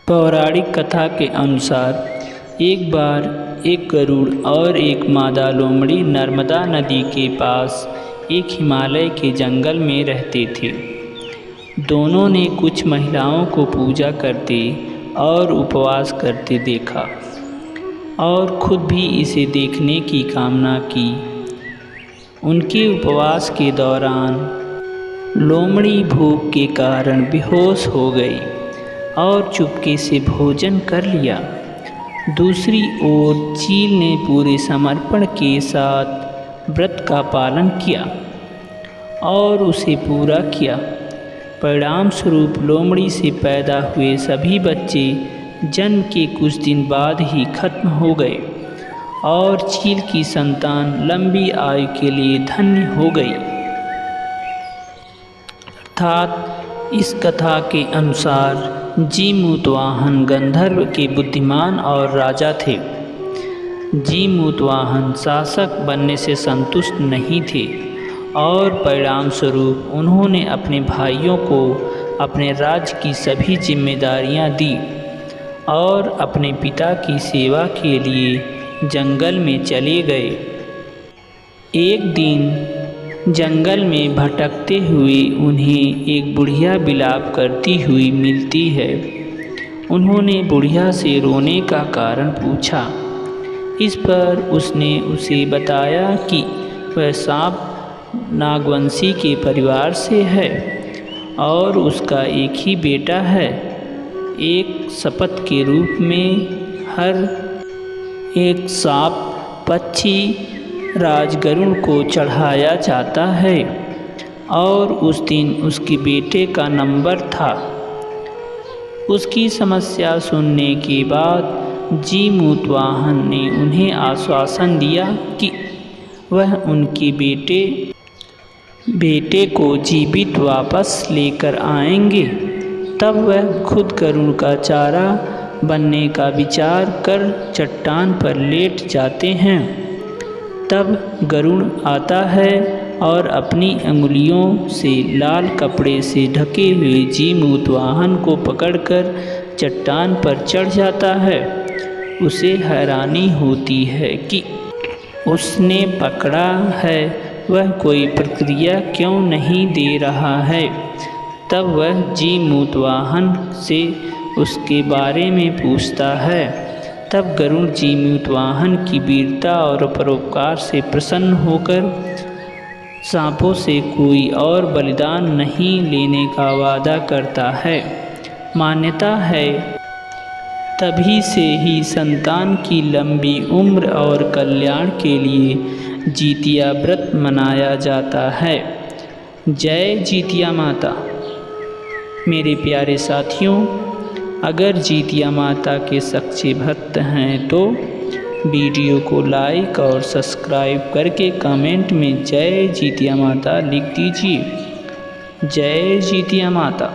पौराणिक कथा के अनुसार एक बार एक गरुड़ और एक मादा लोमड़ी नर्मदा नदी के पास एक हिमालय के जंगल में रहते थे। दोनों ने कुछ महिलाओं को पूजा करते और उपवास करते देखा और खुद भी इसे देखने की कामना की। उनके उपवास के दौरान लोमड़ी भूख के कारण बेहोश हो गई और चुपके से भोजन कर लिया। दूसरी ओर चील ने पूरे समर्पण के साथ व्रत का पालन किया और उसे पूरा किया। परिणाम स्वरूप लोमड़ी से पैदा हुए सभी बच्चे जन्म के कुछ दिन बाद ही खत्म हो गए और चील की संतान लंबी आयु के लिए धन्य हो गई। अर्थात इस कथा के अनुसार जीमूतवाहन गंधर्व के बुद्धिमान और राजा थे। जीमूतवाहन शासक बनने से संतुष्ट नहीं थे और परिणाम स्वरूप उन्होंने अपने भाइयों को अपने राज्य की सभी जिम्मेदारियां दी और अपने पिता की सेवा के लिए जंगल में चले गए। एक दिन जंगल में भटकते हुए उन्हें एक बुढ़िया विलाप करती हुई मिलती है। उन्होंने बुढ़िया से रोने का कारण पूछा। इस पर उसने उसे बताया कि वह सांप नागवंशी के परिवार से है और उसका एक ही बेटा है। एक शपथ के रूप में हर एक सांप पक्षी राजगरुड़ को चढ़ाया जाता है और उस दिन उसके बेटे का नंबर था। उसकी समस्या सुनने के बाद जीमूतवाहन ने उन्हें आश्वासन दिया कि वह उनके बेटे को जीवित वापस लेकर आएंगे। तब वह खुद गरुड़ का चारा बनने का विचार कर चट्टान पर लेट जाते हैं। तब गरुड़ आता है और अपनी अंगुलियों से लाल कपड़े से ढके हुए जीमूतवाहन को पकड़कर चट्टान पर चढ़ जाता है। उसे हैरानी होती है कि उसने पकड़ा है वह कोई प्रतिक्रिया क्यों नहीं दे रहा है। तब वह जीमूतवाहन से उसके बारे में पूछता है। तब गरुड़ जीमूतवाहन की वीरता और परोपकार से प्रसन्न होकर सांपों से कोई और बलिदान नहीं लेने का वादा करता है। मान्यता है तभी से ही संतान की लंबी उम्र और कल्याण के लिए जीतिया व्रत मनाया जाता है। जय जीतिया माता। मेरे प्यारे साथियों, अगर जीतिया माता के सच्चे भक्त हैं तो वीडियो को लाइक और सब्सक्राइब करके कमेंट में जय जीतिया माता लिख दीजिए। जय जीतिया माता।